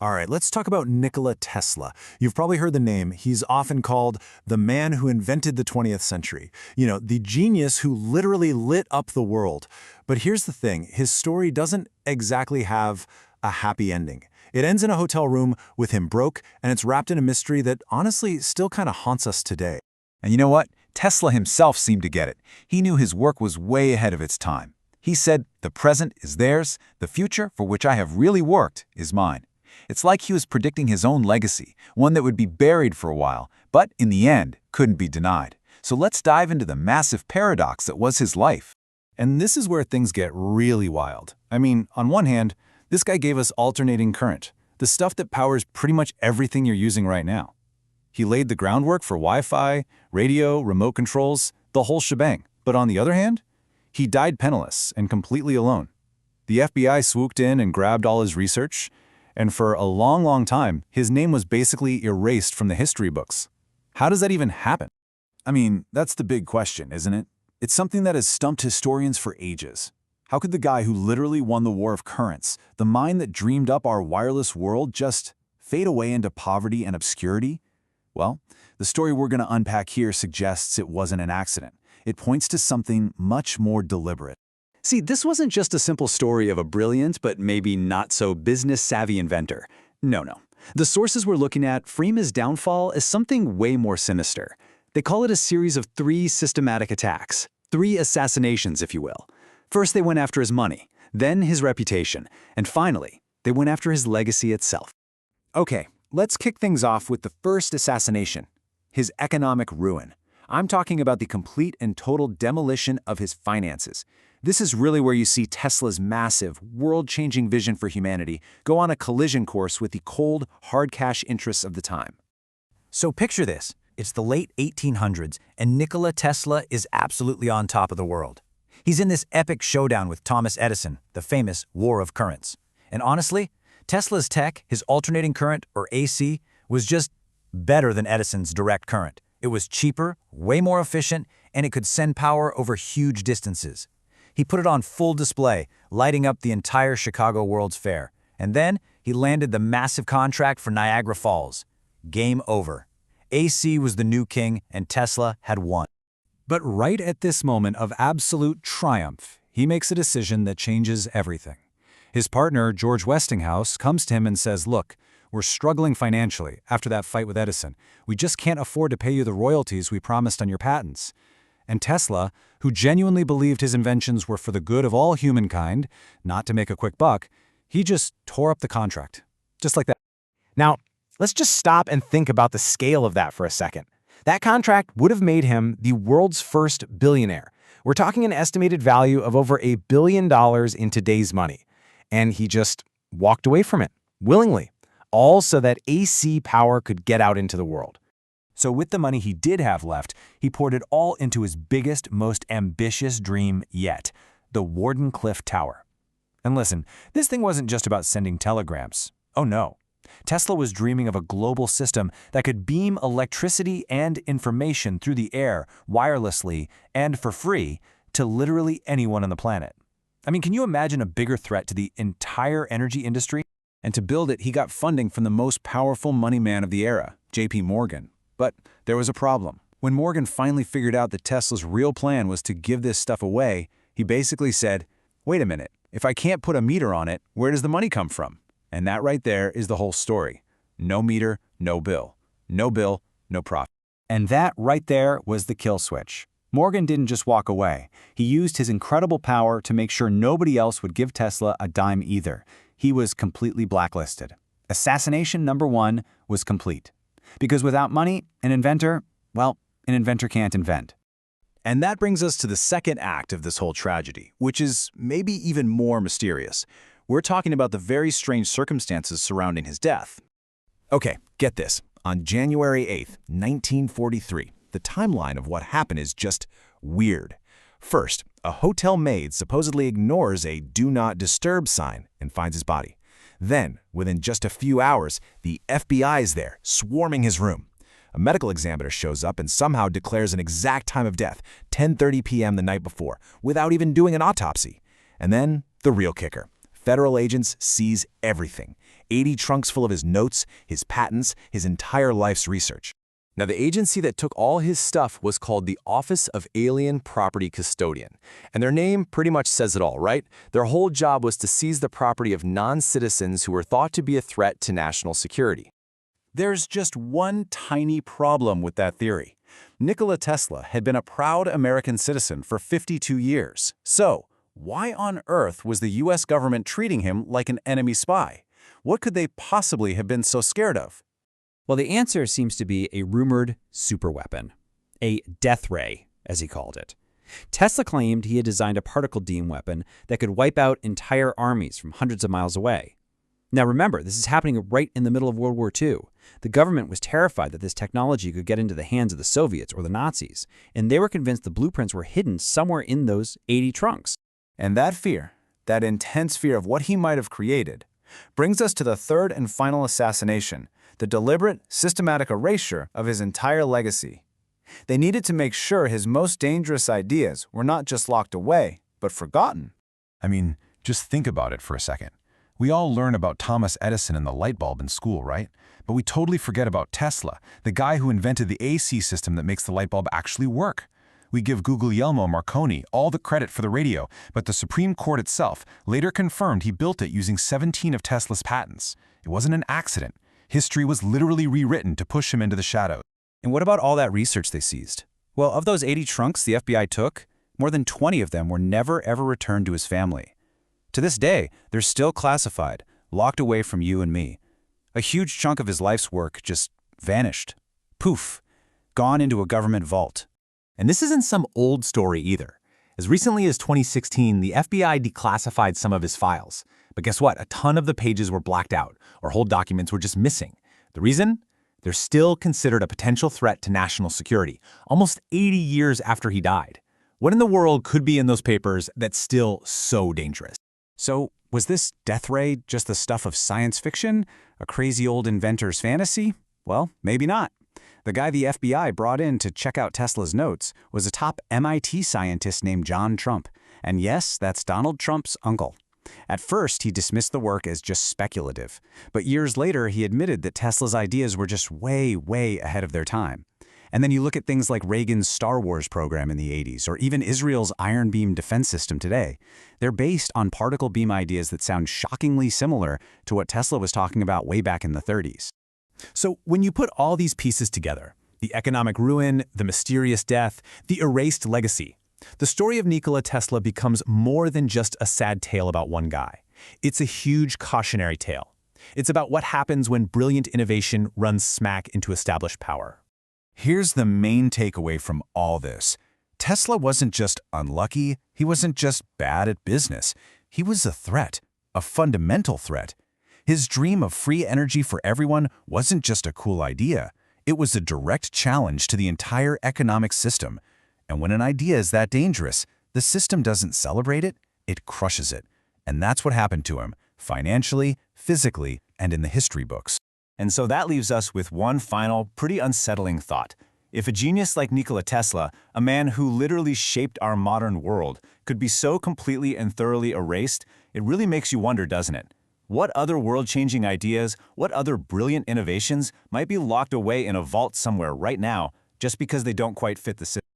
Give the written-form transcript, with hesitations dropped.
All right, let's talk about Nikola Tesla. You've probably heard the name. He's often called the man who invented the 20th century. The genius who literally lit up the world. But here's the thing, his story doesn't exactly have a happy ending. It ends in a hotel room with him broke, and it's wrapped in a mystery that honestly still kind of haunts us today. And you know what? Tesla himself seemed to get it. He knew his work was way ahead of its time. He said, "The present is theirs, the future for which I have really worked is mine." It's like he was predicting his own legacy, one that would be buried for a while, but in the end, couldn't be denied. So let's dive into the massive paradox that was his life. And this is where things get really wild. I mean, on one hand, this guy gave us alternating current, the stuff that powers pretty much everything you're using right now. He laid the groundwork for Wi-Fi, radio, remote controls, the whole shebang. But on the other hand, he died penniless and completely alone. The FBI swooped in and grabbed all his research, and for a long, long time, his name was basically erased from the history books. How does that even happen? I mean, that's the big question, isn't it? It's something that has stumped historians for ages. How could the guy who literally won the war of currents, the mind that dreamed up our wireless world, just fade away into poverty and obscurity? Well, the story we're going to unpack here suggests it wasn't an accident. It points to something much more deliberate. See, this wasn't just a simple story of a brilliant but maybe not so business-savvy inventor. No. The sources we're looking at frame his downfall as something way more sinister. They call it a series of 3 systematic attacks, 3 assassinations, if you will. First, they went after his money, then his reputation, and finally, they went after his legacy itself. Okay, let's kick things off with the first assassination, his economic ruin. I'm talking about the complete and total demolition of his finances. This is really where you see Tesla's massive, world-changing vision for humanity go on a collision course with the cold, hard cash interests of the time. So picture this. It's the late 1800s, and Nikola Tesla is absolutely on top of the world. He's in this epic showdown with Thomas Edison, the famous War of Currents. And honestly, Tesla's tech, his alternating current, or AC, was just better than Edison's direct current. It was cheaper, way more efficient, and it could send power over huge distances. He put it on full display, lighting up the entire Chicago World's Fair. And then he landed the massive contract for Niagara Falls. Game over. AC was the new king, and Tesla had won. But right at this moment of absolute triumph, he makes a decision that changes everything. His partner, George Westinghouse, comes to him and says, "Look, we're struggling financially after that fight with Edison. We just can't afford to pay you the royalties we promised on your patents." And Tesla, who genuinely believed his inventions were for the good of all humankind, not to make a quick buck, he just tore up the contract. Just like that. Now, let's just stop and think about the scale of that for a second. That contract would have made him the world's first billionaire. We're talking an estimated value of over $1 billion in today's money. And he just walked away from it, willingly, all so that AC power could get out into the world. So with the money he did have left, he poured it all into his biggest, most ambitious dream yet, the Wardenclyffe Tower. And listen, this thing wasn't just about sending telegrams. Oh no. Tesla was dreaming of a global system that could beam electricity and information through the air, wirelessly, and for free, to literally anyone on the planet. I mean, can you imagine a bigger threat to the entire energy industry? And to build it, he got funding from the most powerful money man of the era, J.P. Morgan. But there was a problem. When Morgan finally figured out that Tesla's real plan was to give this stuff away, he basically said, "Wait a minute, if I can't put a meter on it, where does the money come from?" And that right there is the whole story. No meter, no bill. No bill, no profit. And that right there was the kill switch. Morgan didn't just walk away. He used his incredible power to make sure nobody else would give Tesla a dime either. He was completely blacklisted. Assassination number 1 was complete. Because without money, an inventor can't invent. And that brings us to the second act of this whole tragedy, which is maybe even more mysterious. We're talking about the very strange circumstances surrounding his death. Okay, get this. On January 8th, 1943, the timeline of what happened is just weird. First, a hotel maid supposedly ignores a "Do Not Disturb" sign and finds his body. Then, within just a few hours, the FBI is there, swarming his room. A medical examiner shows up and somehow declares an exact time of death, 10:30 p.m. the night before, without even doing an autopsy. And then, the real kicker. Federal agents seize everything. 80 trunks full of his notes, his patents, his entire life's research. Now, the agency that took all his stuff was called the Office of Alien Property Custodian. And their name pretty much says it all, right? Their whole job was to seize the property of non-citizens who were thought to be a threat to national security. There's just one tiny problem with that theory. Nikola Tesla had been a proud American citizen for 52 years. So, why on earth was the US government treating him like an enemy spy? What could they possibly have been so scared of? Well, the answer seems to be a rumored superweapon, a death ray, as he called it. Tesla claimed he had designed a particle beam weapon that could wipe out entire armies from hundreds of miles away. Now remember, this is happening right in the middle of World War II. The government was terrified that this technology could get into the hands of the Soviets or the Nazis, and they were convinced the blueprints were hidden somewhere in those 80 trunks. And that fear, that intense fear of what he might have created, brings us to the third and final assassination, the deliberate, systematic erasure of his entire legacy. They needed to make sure his most dangerous ideas were not just locked away, but forgotten. I mean, just think about it for a second. We all learn about Thomas Edison and the light bulb in school, right? But we totally forget about Tesla, the guy who invented the AC system that makes the light bulb actually work. We give Guglielmo Marconi all the credit for the radio, but the Supreme Court itself later confirmed he built it using 17 of Tesla's patents. It wasn't an accident. History was literally rewritten to push him into the shadows. And what about all that research they seized? Well, of those 80 trunks the FBI took, more than 20 of them were never ever returned to his family. To this day, they're still classified, locked away from you and me. A huge chunk of his life's work just vanished. Poof, gone into a government vault. And this isn't some old story either. As recently as 2016, the FBI declassified some of his files. But guess what? A ton of the pages were blacked out, or whole documents were just missing. The reason? They're still considered a potential threat to national security, almost 80 years after he died. What in the world could be in those papers that's still so dangerous? So, was this death ray just the stuff of science fiction? A crazy old inventor's fantasy? Well, maybe not. The guy the FBI brought in to check out Tesla's notes was a top MIT scientist named John Trump. And yes, that's Donald Trump's uncle. At first, he dismissed the work as just speculative. But years later, he admitted that Tesla's ideas were just way, way ahead of their time. And then you look at things like Reagan's Star Wars program in the 80s, or even Israel's Iron Beam defense system today. They're based on particle beam ideas that sound shockingly similar to what Tesla was talking about way back in the 30s. So when you put all these pieces together, the economic ruin, the mysterious death, the erased legacy, the story of Nikola Tesla becomes more than just a sad tale about one guy. It's a huge cautionary tale. It's about what happens when brilliant innovation runs smack into established power. Here's the main takeaway from all this. Tesla wasn't just unlucky, he wasn't just bad at business. He was a threat, a fundamental threat. His dream of free energy for everyone wasn't just a cool idea. It was a direct challenge to the entire economic system. And when an idea is that dangerous, the system doesn't celebrate it, it crushes it. And that's what happened to him, financially, physically, and in the history books. And so that leaves us with one final, pretty unsettling thought. If a genius like Nikola Tesla, a man who literally shaped our modern world, could be so completely and thoroughly erased, it really makes you wonder, doesn't it? What other world-changing ideas, what other brilliant innovations might be locked away in a vault somewhere right now just because they don't quite fit the system?